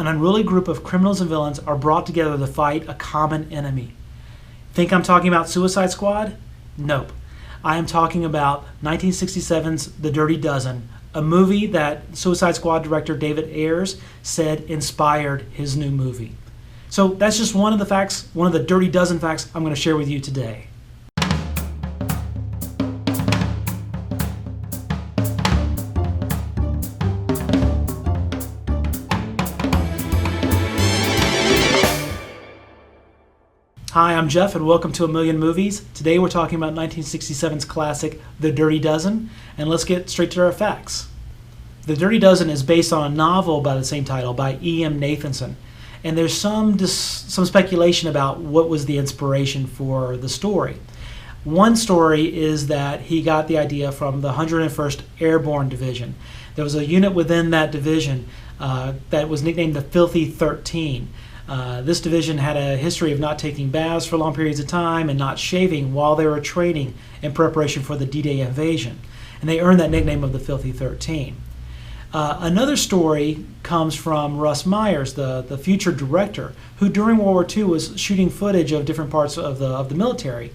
an unruly group of criminals and villains are brought together to fight a common enemy. Think I'm talking about Suicide Squad? Nope. I am talking about 1967's The Dirty Dozen, a movie that Suicide Squad director David Ayers said inspired his new movie. So that's just one of the facts, one of the Dirty Dozen facts I'm going to share with you today. Hi, I'm Jeff and welcome to A Million Movies. Today we're talking about 1967's classic, The Dirty Dozen, and let's get straight to our facts. The Dirty Dozen is based on a novel by the same title by E.M. Nathanson, and there's some speculation about what was the inspiration for the story. One story is that he got the idea from the 101st Airborne Division. There was a unit within that division that was nicknamed the Filthy 13. This division had a history of not taking baths for long periods of time and not shaving while they were training in preparation for the D-Day invasion. And they earned that nickname of the Filthy 13. Another story comes from Russ Myers, the future director, who during World War II was shooting footage of different parts of the military.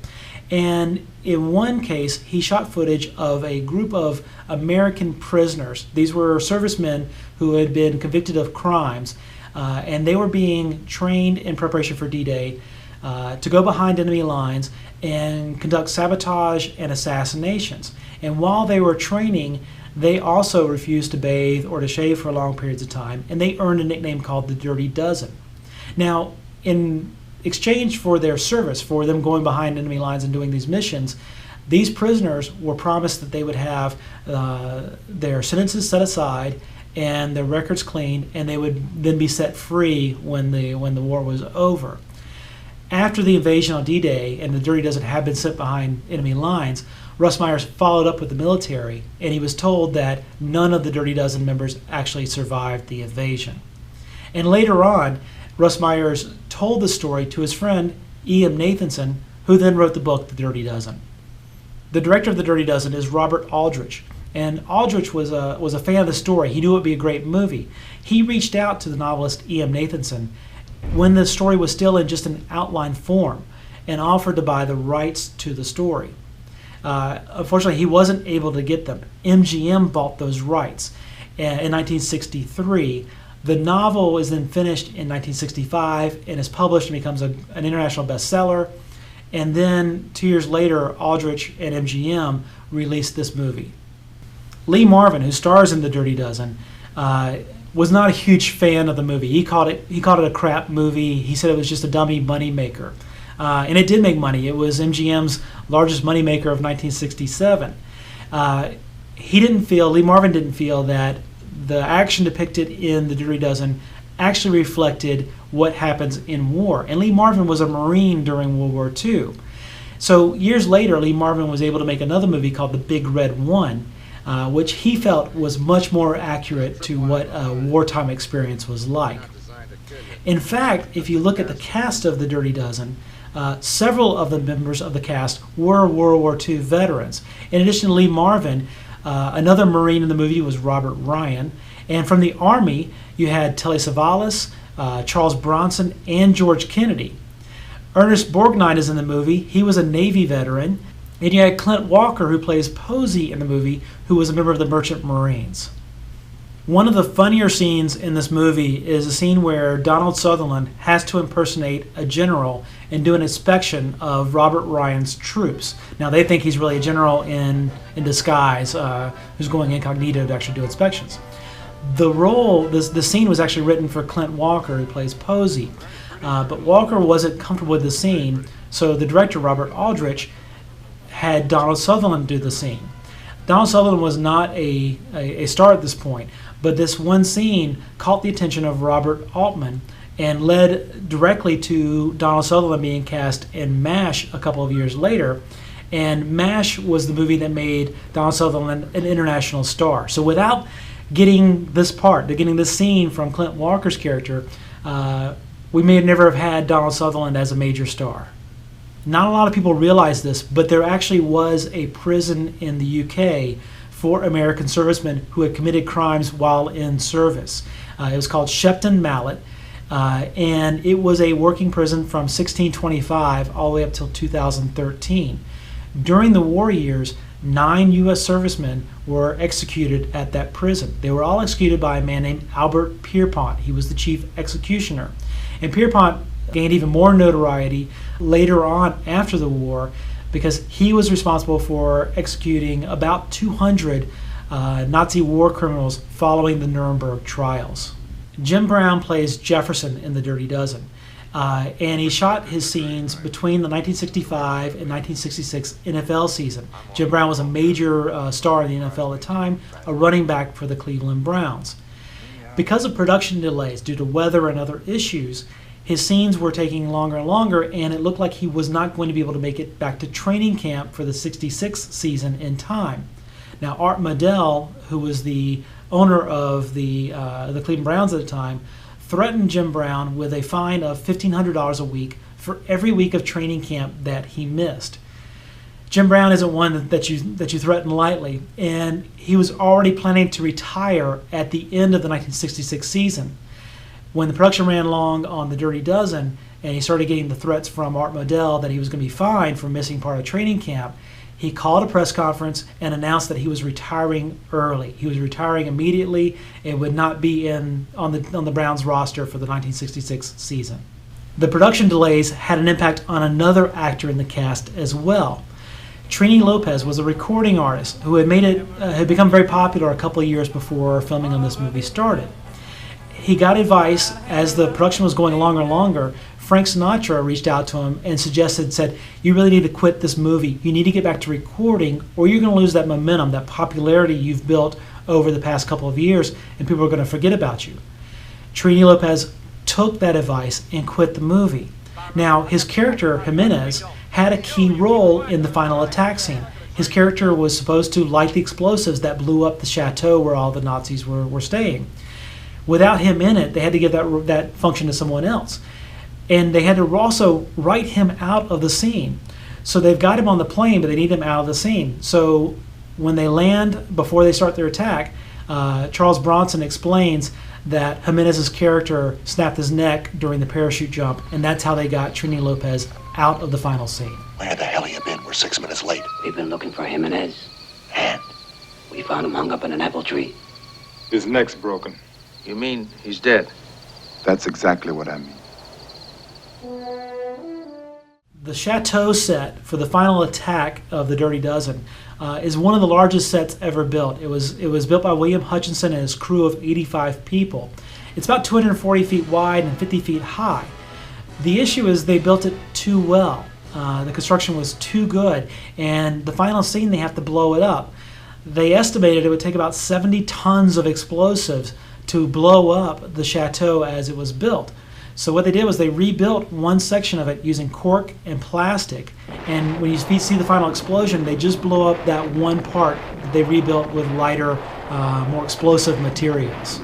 And in one case, he shot footage of a group of American prisoners. These were servicemen who had been convicted of crimes. And they were being trained in preparation for D-Day to go behind enemy lines and conduct sabotage and assassinations. And while they were training, they also refused to bathe or to shave for long periods of time, and they earned a nickname called the Dirty Dozen. Now, in exchange for their service, for them going behind enemy lines and doing these missions, these prisoners were promised that they would have their sentences set aside and their records cleaned, and they would then be set free when the war was over. After the invasion on D-Day and the Dirty Dozen had been sent behind enemy lines, Russ Myers followed up with the military, and he was told that none of the Dirty Dozen members actually survived the invasion. And later on, Russ Myers told the story to his friend E.M. Nathanson, who then wrote the book The Dirty Dozen. The director of The Dirty Dozen is Robert Aldrich. And Aldrich was a fan of the story. He knew it would be a great movie. He reached out to the novelist E.M. Nathanson when the story was still in just an outline form and offered to buy the rights to the story. Unfortunately, he wasn't able to get them. MGM bought those rights in 1963. The novel is then finished in 1965 and is published and becomes an international bestseller. And then 2 years later, Aldrich and MGM released this movie. Lee Marvin, who stars in The Dirty Dozen, was not a huge fan of the movie. He called it a crap movie. He said it was just a dummy money maker. And it did make money. It was MGM's largest money maker of 1967. Lee Marvin didn't feel that the action depicted in The Dirty Dozen actually reflected what happens in war. And Lee Marvin was a Marine during World War II. So years later, Lee Marvin was able to make another movie called The Big Red One, which he felt was much more accurate to what a wartime experience was like. In fact, if you look at the cast of The Dirty Dozen, several of the members of the cast were World War II veterans. In addition to Lee Marvin, another Marine in the movie was Robert Ryan. And from the Army, you had Telly Savalas, Charles Bronson, and George Kennedy. Ernest Borgnine is in the movie. He was a Navy veteran. And you had Clint Walker, who plays Posey in the movie, who was a member of the Merchant Marines. One of the funnier scenes in this movie is a scene where Donald Sutherland has to impersonate a general and do an inspection of Robert Ryan's troops. Now, they think he's really a general in disguise who's going incognito to actually do inspections. The scene was actually written for Clint Walker, who plays Posey. But Walker wasn't comfortable with the scene, so the director, Robert Aldrich, had Donald Sutherland do the scene. Donald Sutherland was not a star at this point, but this one scene caught the attention of Robert Altman and led directly to Donald Sutherland being cast in MASH a couple of years later. And MASH was the movie that made Donald Sutherland an international star. So without getting this scene from Clint Walker's character, we may never have had Donald Sutherland as a major star. Not a lot of people realize this, but there actually was a prison in the UK for American servicemen who had committed crimes while in service. It was called Shepton Mallet, and it was a working prison from 1625 all the way up till 2013. During the war years, 9 U.S. servicemen were executed at that prison. They were all executed by a man named Albert Pierpont. He was the chief executioner. And Pierpont gained even more notoriety later on after the war because he was responsible for executing about 200 Nazi war criminals following the Nuremberg trials. Jim Brown plays Jefferson in The Dirty Dozen. And he shot his scenes between the 1965 and 1966 NFL season. Jim Brown was a major star in the NFL at the time, a running back for the Cleveland Browns. Because of production delays due to weather and other issues, his scenes were taking longer and longer, and it looked like he was not going to be able to make it back to training camp for the 66 season in time. Now, Art Modell, who was the owner of the Cleveland Browns at the time, threatened Jim Brown with a fine of $1,500 a week for every week of training camp that he missed. Jim Brown isn't one that you threaten lightly, and he was already planning to retire at the end of the 1966 season. When the production ran long on The Dirty Dozen, and he started getting the threats from Art Modell that he was going to be fined for missing part of training camp, he called a press conference and announced that he was retiring early. He was retiring immediately and would not be on the Browns roster for the 1966 season. The production delays had an impact on another actor in the cast as well. Trini Lopez was a recording artist who had become very popular a couple of years before filming on this movie started. He got advice as the production was going longer and longer. Frank Sinatra reached out to him and said, you really need to quit this movie. You need to get back to recording, or you're going to lose that momentum, that popularity you've built over the past couple of years, and people are going to forget about you. Trini Lopez took that advice and quit the movie. Now, his character, Jimenez, had a key role in the final attack scene. His character was supposed to light the explosives that blew up the chateau where all the Nazis were staying. Without him in it, they had to give that function to someone else. And they had to also write him out of the scene. So they've got him on the plane, but they need him out of the scene. So when they land, before they start their attack, Charles Bronson explains that Jimenez's character snapped his neck during the parachute jump, and that's how they got Trini Lopez out of the final scene. Where the hell have you been? We're 6 minutes late. We've been looking for Jimenez. And? We found him hung up in an apple tree. His neck's broken. You mean he's dead? That's exactly what I mean. The chateau set for the final attack of The Dirty Dozen is one of the largest sets ever built. It was built by William Hutchinson and his crew of 85 people. It's about 240 feet wide and 50 feet high. The issue is they built it too well. The construction was too good, and the final scene they have to blow it up. They estimated it would take about 70 tons of explosives to blow up the chateau as it was built. So what they did was they rebuilt one section of it using cork and plastic, and when you see the final explosion, they just blow up that one part that they rebuilt with lighter, more explosive materials.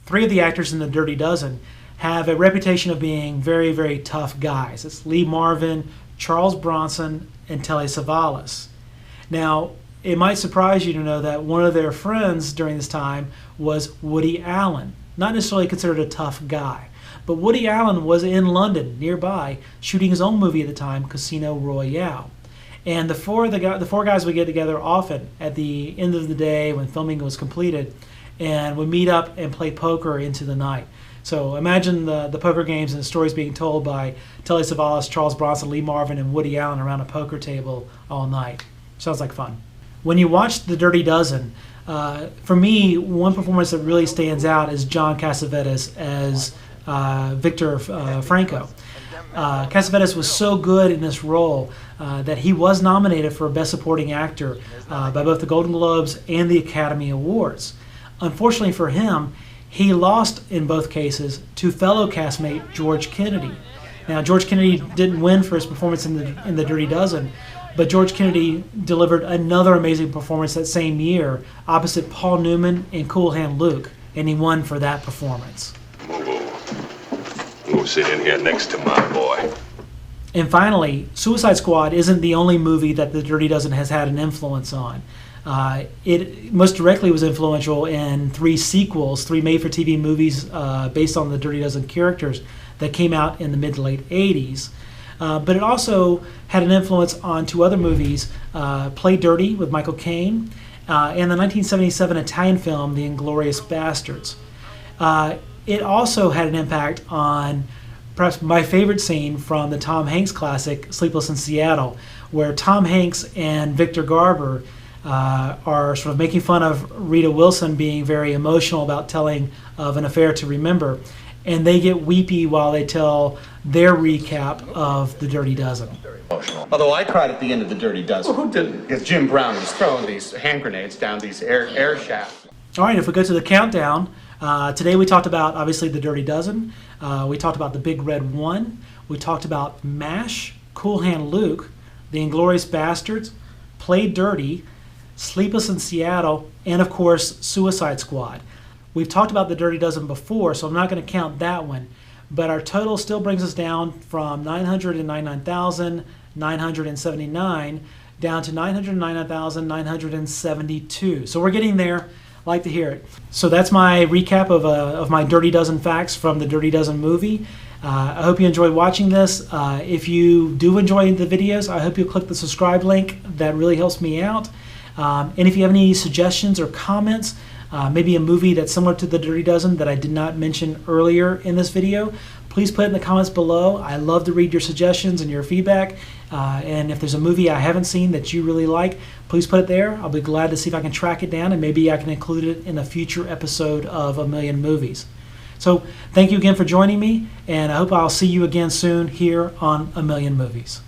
Three of the actors in The Dirty Dozen have a reputation of being very, very tough guys. It's Lee Marvin, Charles Bronson, and Telly Savalas. Now, it might surprise you to know that one of their friends during this time was Woody Allen. Not necessarily considered a tough guy, but Woody Allen was in London, nearby, shooting his own movie at the time, Casino Royale. And the four guys would get together often at the end of the day when filming was completed, and would meet up and play poker into the night. So imagine the poker games and the stories being told by Telly Savalas, Charles Bronson, Lee Marvin, and Woody Allen around a poker table all night. Sounds like fun. When you watch The Dirty Dozen, for me, one performance that really stands out is John Cassavetes as Victor Franco. Cassavetes was so good in this role that he was nominated for Best Supporting Actor by both the Golden Globes and the Academy Awards. Unfortunately for him, he lost in both cases to fellow castmate George Kennedy. Now, George Kennedy didn't win for his performance in the Dirty Dozen, but George Kennedy delivered another amazing performance that same year opposite Paul Newman and Cool Hand Luke, and he won for that performance. Move. Go sit in here next to my boy. And finally, Suicide Squad isn't the only movie that The Dirty Dozen has had an influence on. It most directly was influential in 3 sequels, 3 made-for-TV movies based on the Dirty Dozen characters that came out in the mid to late 80s. But it also had an influence on 2 other movies, Play Dirty with Michael Caine, and the 1977 Italian film, The Inglourious Basterds. It also had an impact on perhaps my favorite scene from the Tom Hanks classic, Sleepless in Seattle, where Tom Hanks and Victor Garber are sort of making fun of Rita Wilson being very emotional about telling of an affair to remember, and they get weepy while they tell their recap of The Dirty Dozen. Although I cried at the end of The Dirty Dozen. Well, who didn't? Because Jim Brown was throwing these hand grenades down these air shafts. All right, if we go to the countdown, today we talked about, obviously, The Dirty Dozen. We talked about The Big Red One. We talked about MASH, Cool Hand Luke, The Inglourious Basterds, Play Dirty, Sleepless in Seattle, and, of course, Suicide Squad. We've talked about The Dirty Dozen before, so I'm not going to count that one. But our total still brings us down from 999,979 down to 999,972. So we're getting there. I'd like to hear it. So that's my recap of my Dirty Dozen facts from the Dirty Dozen movie. I hope you enjoyed watching this. If you do enjoy the videos, I hope you'll click the subscribe link. That really helps me out. And if you have any suggestions or comments, maybe a movie that's similar to The Dirty Dozen that I did not mention earlier in this video, please put it in the comments below. I love to read your suggestions and your feedback. And if there's a movie I haven't seen that you really like, please put it there. I'll be glad to see if I can track it down, and maybe I can include it in a future episode of A Million Movies. So thank you again for joining me, and I hope I'll see you again soon here on A Million Movies.